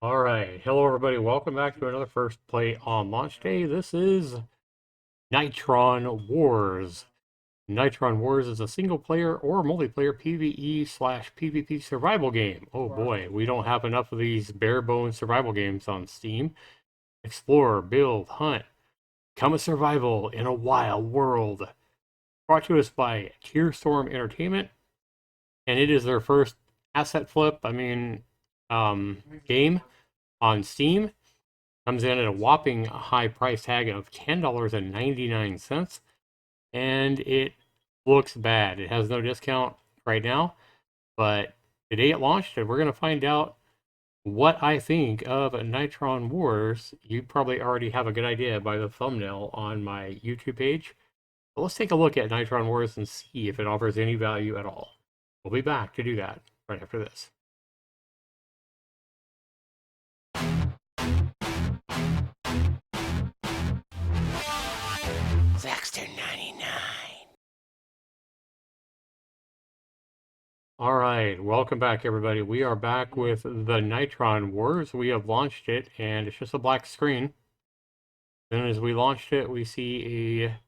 Alright, hello everybody, welcome back to another First Play on launch day. This is Nightron Wars. Nightron Wars is a single player or multiplayer PvE/PvP survival game. Oh boy, we don't have enough of these bare bones survival games on Steam. Explore, build, hunt, become a survival in a wild world. Brought to us by Tearstorm Entertainment, and it is their first asset flip, game on Steam. Comes in at a whopping high price tag of $10.99, and it looks bad. It has no discount right now, but today it launched, and we're going to find out what I think of Nitron Wars. You probably already have a good idea by the thumbnail on my YouTube page. But let's take a look at Nitron Wars and see if it offers any value at all. We'll be back to do that right after this. Zaxter 99. All right, welcome back, everybody. We are back with the Nitron Wars. We have launched it, and it's just a black screen. Then as we launched it, we see a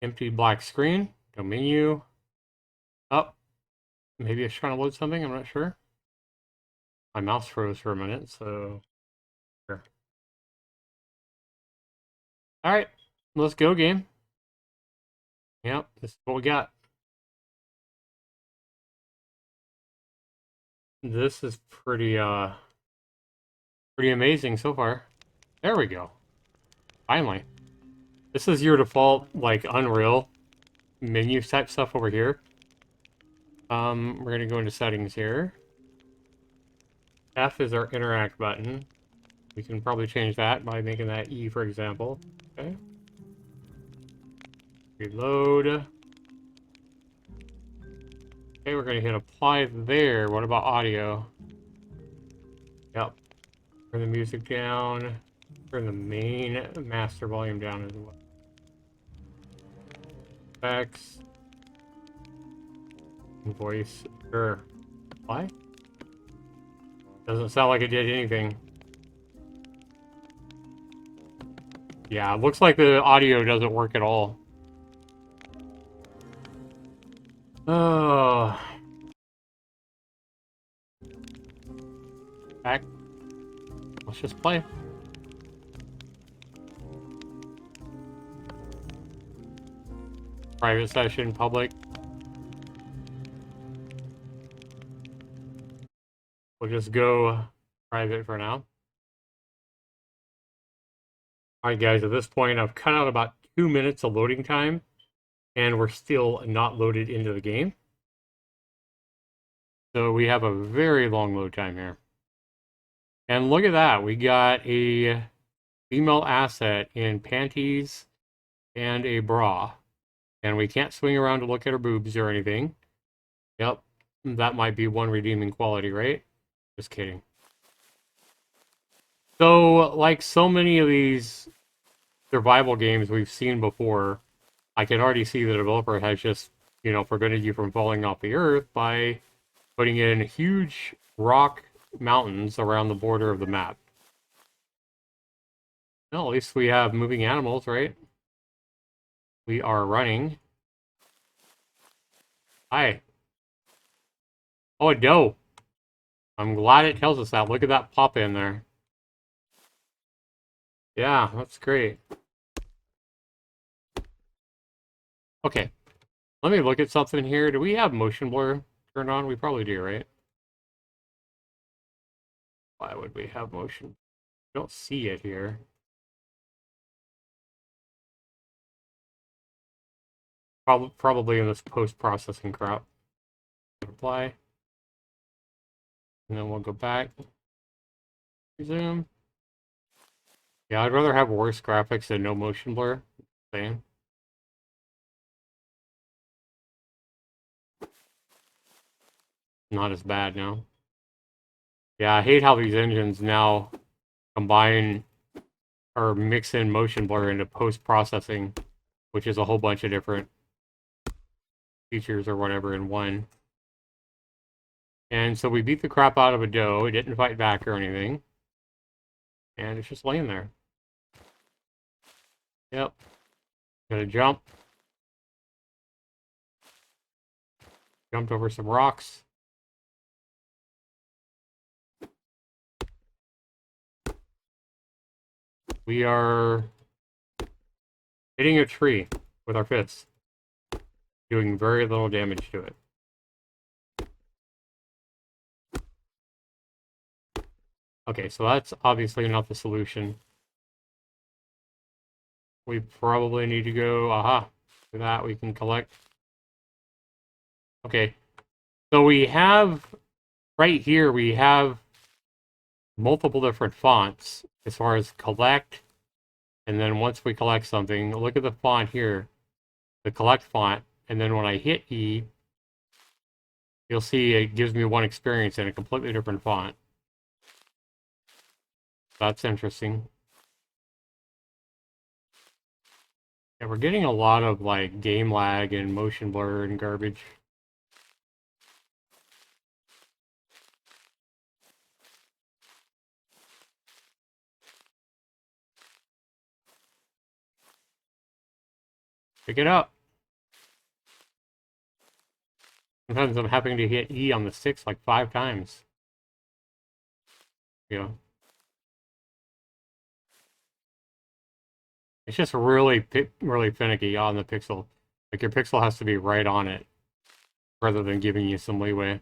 empty black screen, no menu. Oh, maybe it's trying to load something, I'm not sure. My mouse froze for a minute, so sure. All right, let's go, game. Yep, this is what we got. This is pretty amazing so far. There we go. Finally. This is your default, like, Unreal menu type stuff over here. We're gonna go into settings here. F is our interact button. We can probably change that by making that E, for example. Okay. Reload. Okay, we're gonna hit apply there. What about audio? Yep. Turn the music down. Turn the main master volume down as well. Effects. Voice. Sure. Apply? Doesn't sound like it did anything. Yeah, it looks like the audio doesn't work at all. Oh. Back. Let's just play. Private session, public. We'll just go private for now. Alright guys, at this point I've cut out about 2 minutes of loading time, and we're still not loaded into the game. So we have a very long load time here. And look at that, we got a female asset in panties and a bra. And we can't swing around to look at her boobs or anything. Yep, that might be one redeeming quality, right? Just kidding. So, like so many of these survival games we've seen before, I can already see the developer has just, prevented you from falling off the earth by putting in huge rock mountains around the border of the map. Well, at least we have moving animals, right? We are running. Hi. Oh, a doe. I'm glad it tells us that. Look at that pop in there. Yeah, that's great. Okay. Let me look at something here. Do we have motion blur turned on? We probably do, right? Why would we have motion? I don't see it here. Probably in this post-processing crap. Apply. And then we'll go back. Resume. Yeah, I'd rather have worse graphics than no motion blur. Same. Not as bad now. Yeah, I hate how these engines now combine or mix in motion blur into post-processing, which is a whole bunch of different features or whatever in one. And so we beat the crap out of a doe. It didn't fight back or anything. And it's just laying there. Yep. Gonna jump. Jumped over some rocks. We are hitting a tree with our fists, doing very little damage to it. Okay, so that's obviously not the solution. We probably need to go, aha, for that we can collect. Okay, so we have, right here, we have multiple different fonts as far as collect, and then once we collect something, look at the font here, the collect font, and then when I hit E, you'll see it gives me one experience in a completely different font. That's interesting. Yeah, we're getting a lot of like game lag and motion blur and garbage. Pick it up. Sometimes I'm having to hit E on the sticks like 5 times. You know, it's just really, really finicky on the pixel. Like your pixel has to be right on it, rather than giving you some leeway.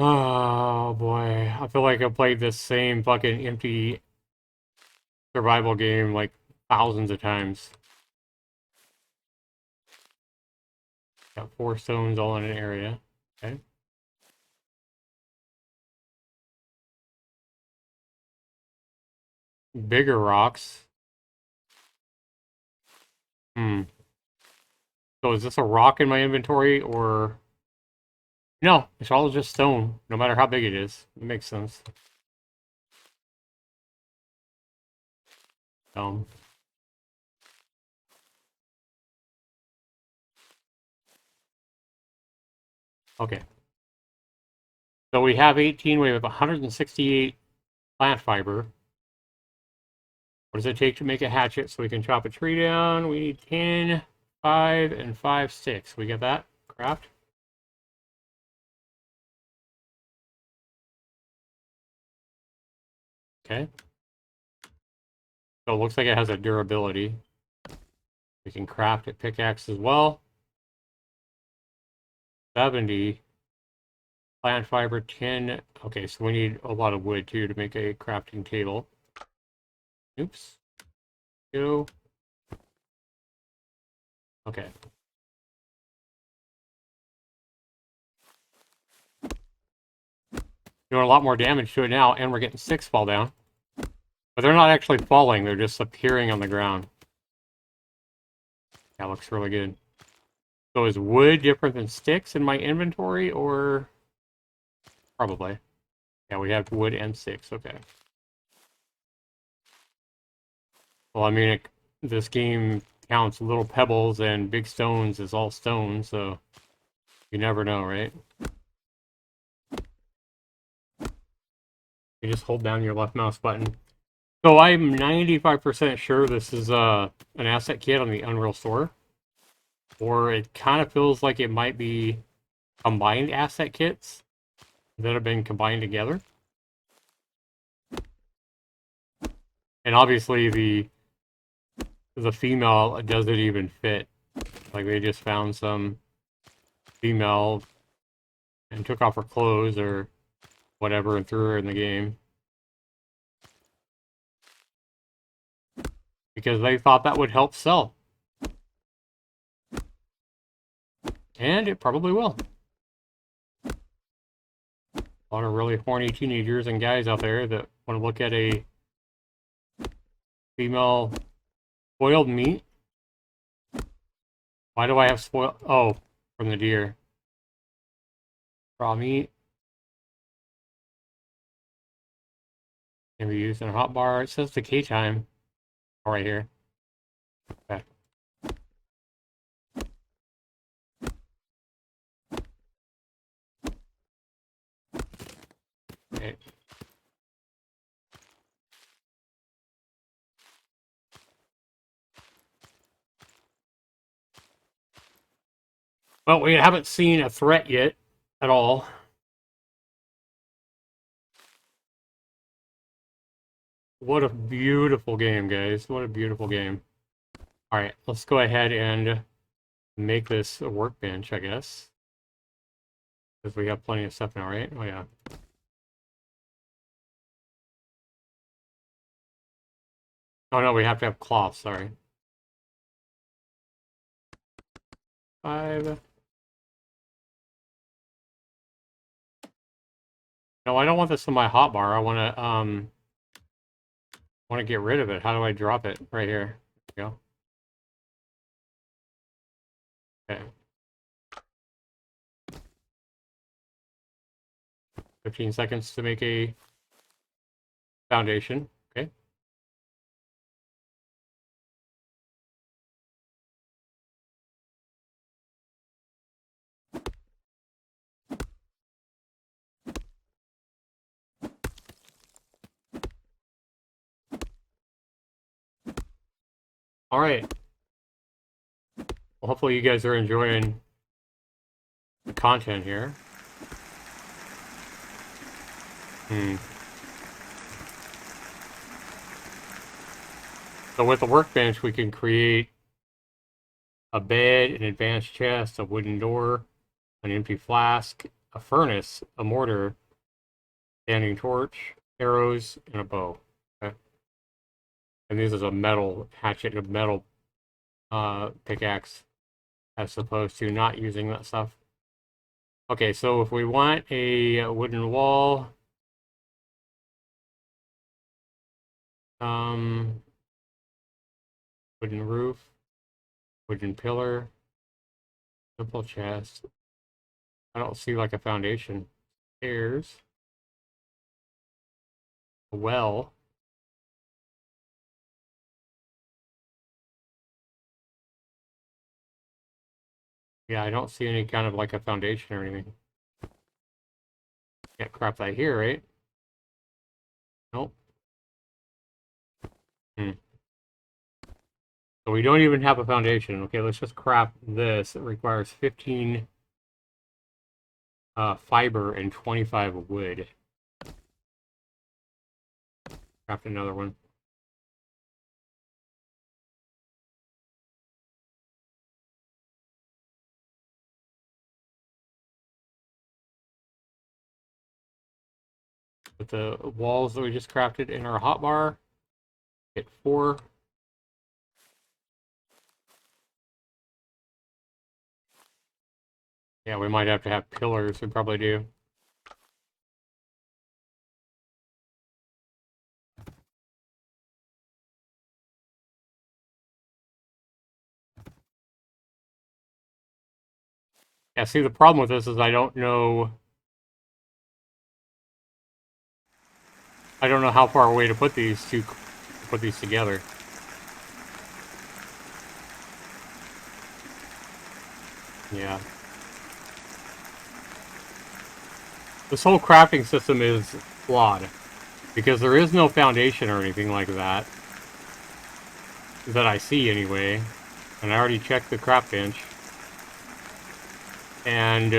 Oh boy, I feel like I've played this same fucking empty survival game like thousands of times. Got 4 stones all in an area. Okay. Bigger rocks. Hmm. So is this a rock in my inventory or... No, it's all just stone, no matter how big it is. It makes sense. Um, okay. So we have 18, we have 168 plant fiber. What does it take to make a hatchet so we can chop a tree down? We need 10, 5, and 5 sticks. We get that? Craft? Okay. So it looks like it has a durability. We can craft a pickaxe as well. 70. Plant fiber 10. Okay, so we need a lot of wood too to make a crafting table. Oops. Go. Okay. Doing a lot more damage to it now, and we're getting 6 fall down. But they're not actually falling, they're just appearing on the ground. That looks really good. So is wood different than sticks in my inventory, or... Probably. Yeah, we have wood and sticks, okay. Well, I mean, this game counts little pebbles and big stones as all stones, so you never know, right? You just hold down your left mouse button. So I'm 95% sure this is an asset kit on the Unreal Store. Or it kind of feels like it might be combined asset kits that have been combined together. And obviously the female doesn't even fit. Like they just found some female and took off her clothes or whatever and threw her in the game. Because they thought that would help sell. And it probably will. A lot of really horny teenagers and guys out there that want to look at a female boiled meat Why do I have spoil? Oh, from the deer. Raw meat can be used in a hot bar. It says decay time right here. Okay. Okay. Well, we haven't seen a threat yet at all. What a beautiful game, guys. What a beautiful game. All right, let's go ahead and make this a workbench, I guess. Because we have plenty of stuff now, right? Oh, yeah. Oh, no, we have to have cloth, sorry. 5. No, I don't want this in my hotbar. I want to get rid of it. How do I drop it? Right here. There we go. Okay. 15 seconds to make a foundation. Okay. All right. Well, hopefully you guys are enjoying the content here. So with the workbench, we can create a bed, an advanced chest, a wooden door, an empty flask, a furnace, a mortar, standing torch, arrows, and a bow. Okay. And this is a metal hatchet, a metal pickaxe, as opposed to not using that stuff. Okay, so if we want a wooden wall, wooden roof, wooden pillar, simple chest. I don't see like a foundation. Stairs. A well. Yeah, I don't see any kind of like a foundation or anything. Can't crap that here, right? Nope. So we don't even have a foundation. Okay, let's just craft this. It requires 15 fiber and 25 wood. Craft another one. With the walls that we just crafted in our hotbar, get 4. Yeah, we might have to have pillars. We probably do. Yeah, see, the problem with this is I don't know how far away to put these together. Yeah. This whole crafting system is flawed because there is no foundation or anything like that I see anyway. And I already checked the craft bench. And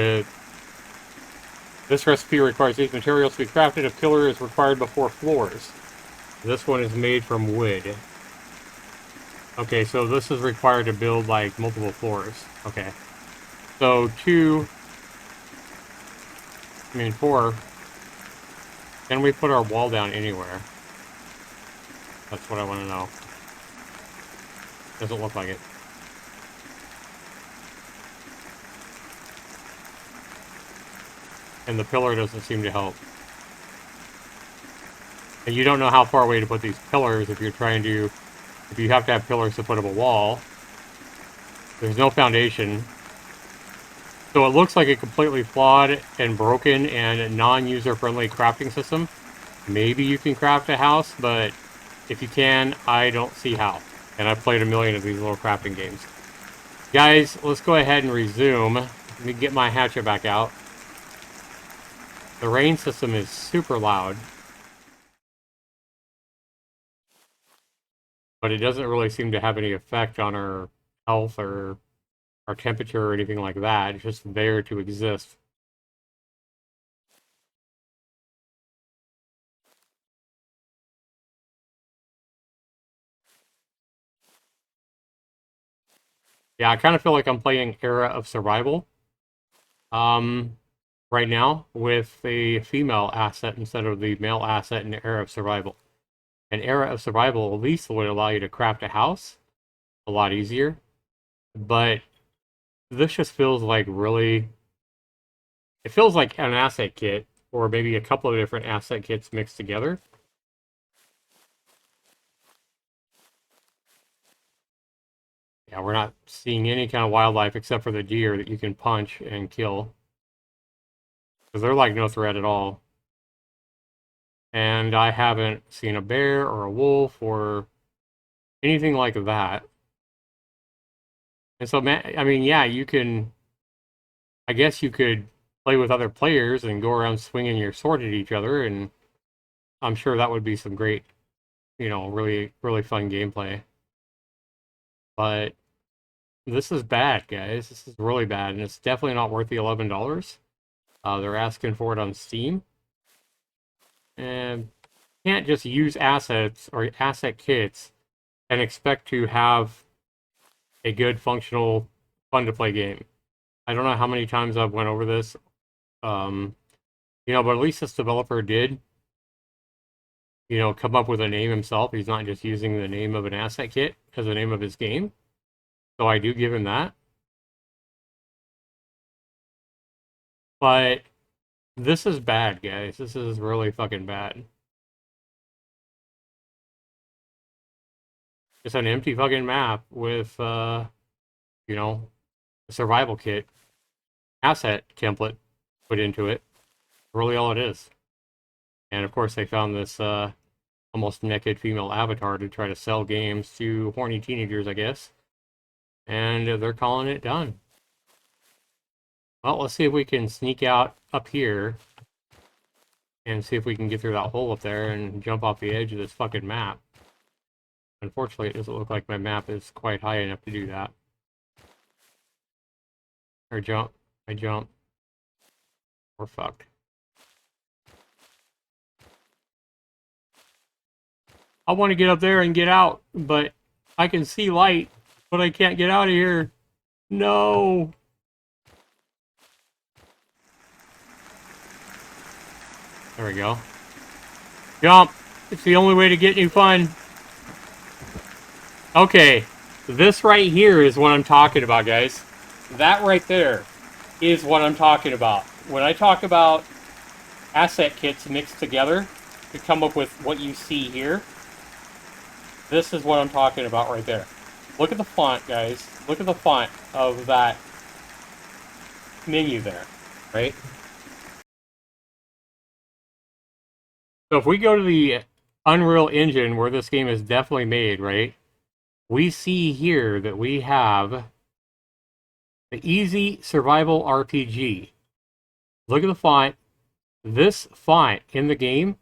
this recipe requires these materials to be crafted. A pillar is required before floors. This one is made from wood. Okay, so this is required to build like multiple floors. Okay. So 4. Can we put our wall down anywhere? That's what I want to know. Doesn't look like it. And the pillar doesn't seem to help. And you don't know how far away to put these pillars if you have to have pillars to put up a wall. There's no foundation. So it looks like a completely flawed and broken and non-user-friendly crafting system. Maybe you can craft a house, but if you can, I don't see how. And I've played a million of these little crafting games. Guys, let's go ahead and resume. Let me get my hatchet back out. The rain system is super loud, but it doesn't really seem to have any effect on our health or our temperature or anything like that. It's just there to exist. Yeah, I kind of feel like I'm playing Era of Survival right now with a female asset instead of the male asset in Era of Survival. An Era of Survival at least would allow you to craft a house a lot easier, but this just feels like really, it feels like an asset kit or maybe a couple of different asset kits mixed together. Yeah, we're not seeing any kind of wildlife except for the deer that you can punch and kill. Because they're like no threat at all. And I haven't seen a bear or a wolf or anything like that. And so, I mean, yeah, you can, I guess you could play with other players and go around swinging your sword at each other. And I'm sure that would be some great, really, really fun gameplay. But this is bad, guys. This is really bad. And it's definitely not worth the $11. They're asking for it on Steam. And can't just use assets or asset kits and expect to have a good, functional, fun to play game. I don't know how many times I've went over this, um, but at least this developer did, come up with a name himself. He's not just using the name of an asset kit as the name of his game. So I do give him that. But this is bad, guys. This is really fucking bad. It's an empty fucking map with, a survival kit asset template put into it. Really all it is. And of course they found this almost naked female avatar to try to sell games to horny teenagers, I guess. And they're calling it done. Well, let's see if we can sneak out up here and see if we can get through that hole up there and jump off the edge of this fucking map. Unfortunately, it doesn't look like my map is quite high enough to do that. Or jump. I jump. We're fucked. I want to get up there and get out, but I can see light, but I can't get out of here. No. There we go. Jump. It's the only way to get new fun. Okay. This right here is what I'm talking about, guys. That right there is what I'm talking about. When I talk about asset kits mixed together to come up with what you see here, this is what I'm talking about right there. Look at the font, guys. Look at the font of that menu there, right? So if we go to the Unreal Engine where this game is definitely made, right? We see here that we have the Easy Survival RPG. Look at the font. This font in the game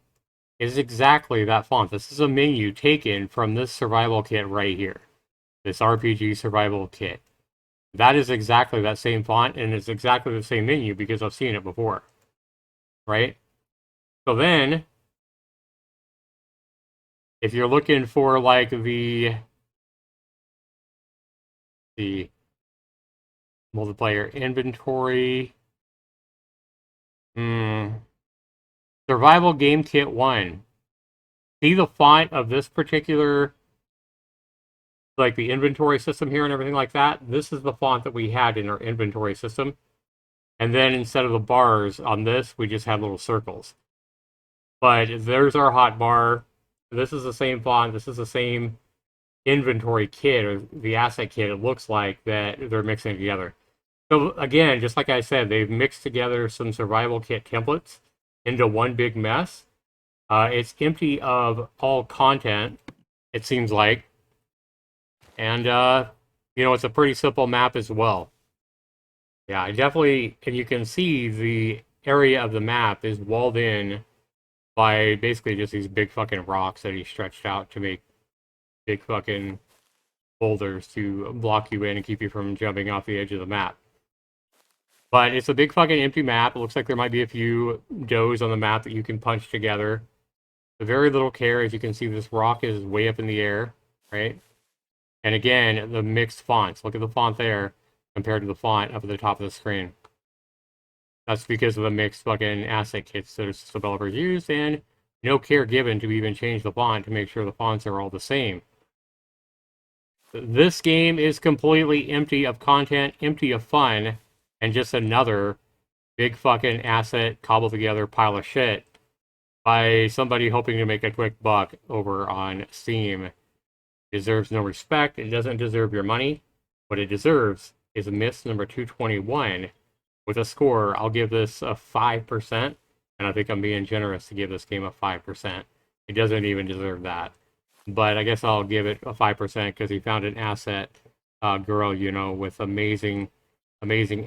is exactly that font. This is a menu taken from this survival kit right here. This RPG survival kit. That is exactly that same font, and it's exactly the same menu because I've seen it before. Right? So then, if you're looking for like the multiplayer inventory, survival game kit 1. See the font of this particular, like the inventory system here and everything like that? This is the font that we had in our inventory system. And then instead of the bars on this, we just had little circles. But there's our hotbar. This is the same font. This is the same inventory kit or the asset kit, it looks like that they're mixing together. So again, just like I said, they've mixed together some survival kit templates into one big mess. It's empty of all content, it seems like. And, it's a pretty simple map as well. Yeah, I definitely, and you can see the area of the map is walled in by basically just these big fucking rocks that he stretched out to make big fucking boulders to block you in and keep you from jumping off the edge of the map. But it's a big fucking empty map. It looks like there might be a few does on the map that you can punch together. Very little care. As you can see, this rock is way up in the air, right? And again, the mixed fonts. Look at the font there compared to the font up at the top of the screen. That's because of the mixed fucking asset kits that the developers used, and no care given to even change the font to make sure the fonts are all the same. This game is completely empty of content, empty of fun, and just another big fucking asset cobbled together pile of shit by somebody hoping to make a quick buck over on Steam. It deserves no respect. It doesn't deserve your money. What it deserves is a miss number 221. With a score, I'll give this a 5%, and I think I'm being generous to give this game a 5%. It doesn't even deserve that. But I guess I'll give it a 5% because he found an asset girl, with amazing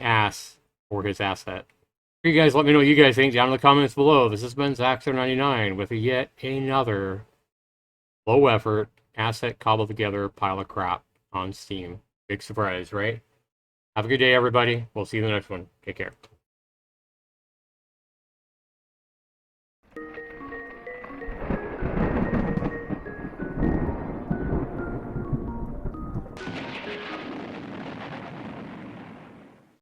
ass for his asset. You guys let me know what you guys think down in the comments below. This has been Zaxxer99 with yet another low effort asset cobbled together pile of crap on Steam. Big surprise, right? Have a good day, everybody. We'll see you in the next one. Take care.